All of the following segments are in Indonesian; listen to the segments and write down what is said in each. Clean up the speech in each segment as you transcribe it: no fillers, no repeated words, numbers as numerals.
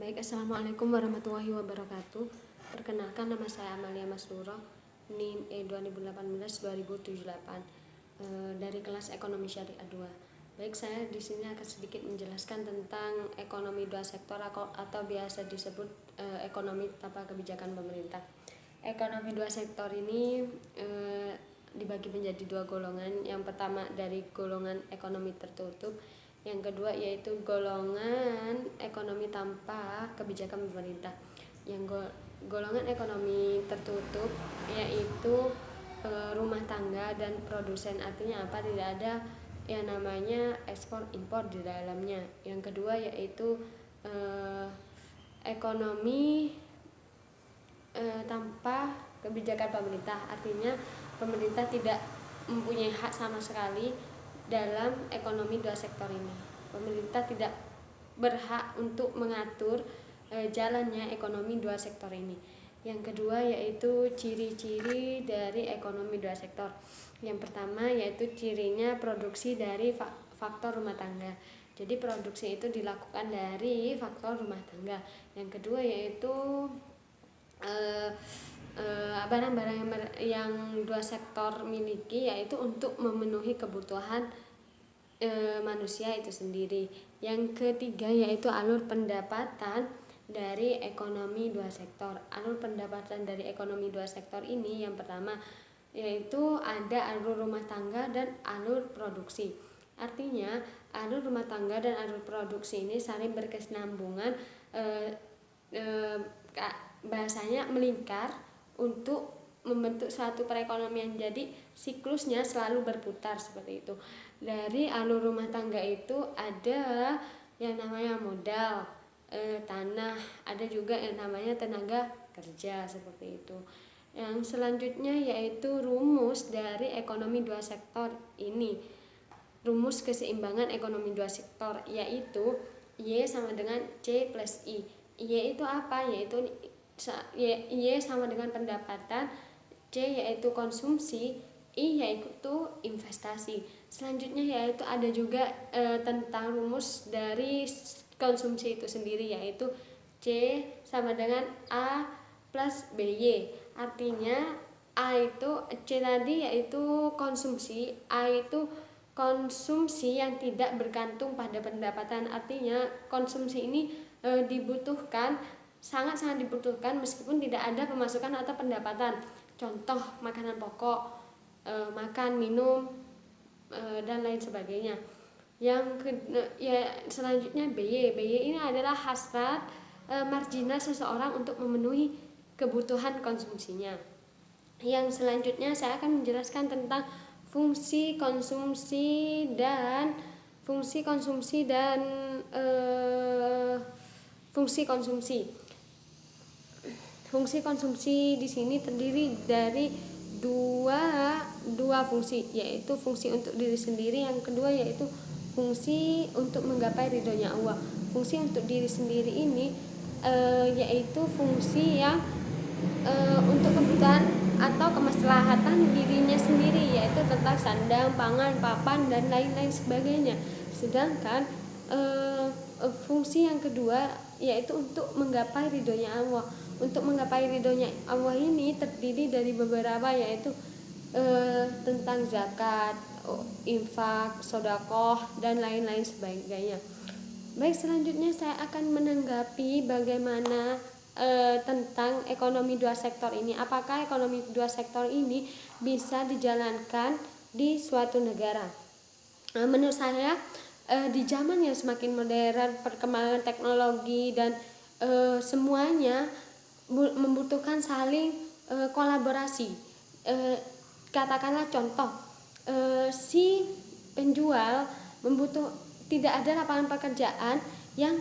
Baik, Assalamualaikum warahmatullahi wabarakatuh. Perkenalkan, nama saya Amalia Masruro, NIM E2018-2078, dari kelas Ekonomi Syariah 2. Baik, saya di sini akan sedikit menjelaskan tentang ekonomi dua sektor atau biasa disebut ekonomi tanpa kebijakan pemerintah. Ekonomi dua sektor ini dibagi menjadi dua golongan. Yang pertama dari golongan ekonomi tertutup, yang kedua yaitu golongan ekonomi tanpa kebijakan pemerintah. Yang golongan ekonomi tertutup yaitu rumah tangga dan produsen. Artinya apa? Tidak ada yang namanya ekspor impor di dalamnya. Yang kedua yaitu ekonomi tanpa kebijakan pemerintah. Artinya pemerintah tidak mempunyai hak sama sekali dalam ekonomi dua sektor ini. Pemerintah tidak berhak untuk mengatur jalannya ekonomi dua sektor ini. Yang kedua yaitu ciri-ciri dari ekonomi dua sektor. Yang pertama yaitu cirinya produksi dari faktor rumah tangga. Jadi produksi itu dilakukan dari faktor rumah tangga. Yang kedua yaitu barang-barang yang dua sektor miliki, yaitu untuk memenuhi kebutuhan manusia itu sendiri. Yang ketiga yaitu alur pendapatan dari ekonomi dua sektor. Alur pendapatan dari ekonomi dua sektor ini yang pertama yaitu ada alur rumah tangga dan alur produksi. Artinya alur rumah tangga dan alur produksi ini saling berkesinambungan, bahasanya melingkar untuk membentuk suatu perekonomian. Jadi siklusnya selalu berputar seperti itu. Dari alur rumah tangga itu ada yang namanya modal, tanah, ada juga yang namanya tenaga kerja seperti itu. Yang selanjutnya yaitu rumus dari ekonomi dua sektor ini. Rumus keseimbangan ekonomi dua sektor yaitu Y sama dengan C plus I. Y itu apa? Yaitu Y sama dengan pendapatan, C yaitu konsumsi, I yaitu investasi. Selanjutnya yaitu ada juga tentang rumus dari konsumsi itu sendiri, yaitu C sama dengan A plus BY. Artinya A itu C tadi yaitu konsumsi, A itu konsumsi yang tidak bergantung pada pendapatan. Artinya konsumsi ini dibutuhkan, sangat-sangat dibutuhkan meskipun tidak ada pemasukan atau pendapatan. Contoh makanan pokok, makan, minum, dan lain sebagainya. Selanjutnya BY. BY ini adalah hasrat marginal seseorang untuk memenuhi kebutuhan konsumsinya. Yang selanjutnya saya akan menjelaskan tentang fungsi konsumsi dan fungsi konsumsi. Fungsi konsumsi di sini terdiri dari dua fungsi, yaitu fungsi untuk diri sendiri, yang kedua yaitu fungsi untuk menggapai ridhonya Allah. Fungsi untuk diri sendiri ini yaitu fungsi yang untuk kebutuhan atau kemaslahatan dirinya sendiri, yaitu tentang sandang, pangan, papan, dan lain-lain sebagainya. Sedangkan fungsi yang kedua yaitu untuk menggapai ridhonya Allah. Untuk menggapai ridhonya Allah ini terdiri dari beberapa, yaitu tentang zakat, infak, sedekah, dan lain-lain sebagainya. Baik, selanjutnya saya akan menanggapi bagaimana tentang ekonomi dua sektor ini. Apakah ekonomi dua sektor ini bisa dijalankan di suatu negara? Menurut saya di zaman yang semakin modern, perkembangan teknologi dan semuanya membutuhkan saling kolaborasi. Katakanlah contoh, si penjual tidak ada lapangan pekerjaan yang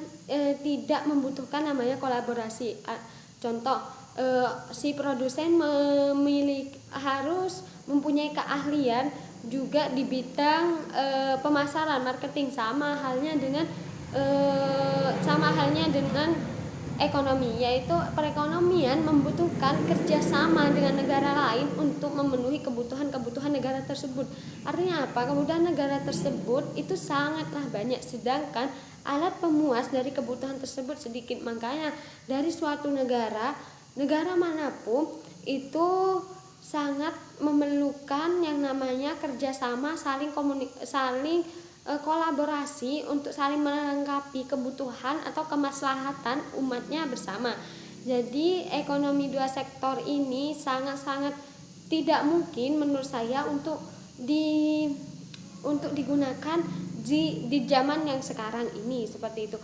tidak membutuhkan namanya kolaborasi. Contoh, si produsen harus mempunyai keahlian juga di bidang pemasaran, marketing. Sama halnya dengan ekonomi, yaitu perekonomian membutuhkan kerjasama dengan negara lain untuk memenuhi kebutuhan negara tersebut. Artinya apa? Kebutuhan negara tersebut itu sangatlah banyak, sedangkan alat pemuas dari kebutuhan tersebut sedikit. Makanya dari suatu negara manapun itu sangat memerlukan yang namanya kerjasama, saling kolaborasi untuk saling melengkapi kebutuhan atau kemaslahatan umatnya bersama. Jadi ekonomi dua sektor ini sangat-sangat tidak mungkin menurut saya untuk digunakan di zaman yang sekarang ini seperti itu.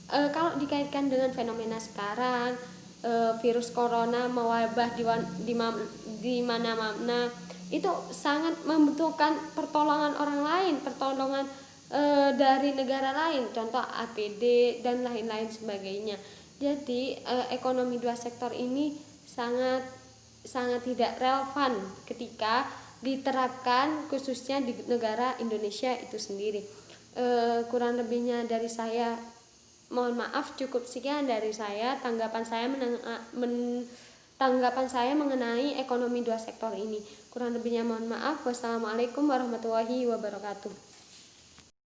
Kalau dikaitkan dengan fenomena sekarang, virus corona mewabah di mana-mana, itu sangat membutuhkan pertolongan orang lain, pertolongan dari negara lain, contoh APD dan lain-lain sebagainya. Jadi ekonomi dua sektor ini sangat tidak relevan ketika diterapkan khususnya di negara Indonesia itu sendiri. Kurang lebihnya dari saya, mohon maaf, cukup sekian dari saya tanggapan saya mengenai ekonomi dua sektor ini. Kurang lebihnya mohon maaf. Wassalamualaikum warahmatullahi wabarakatuh.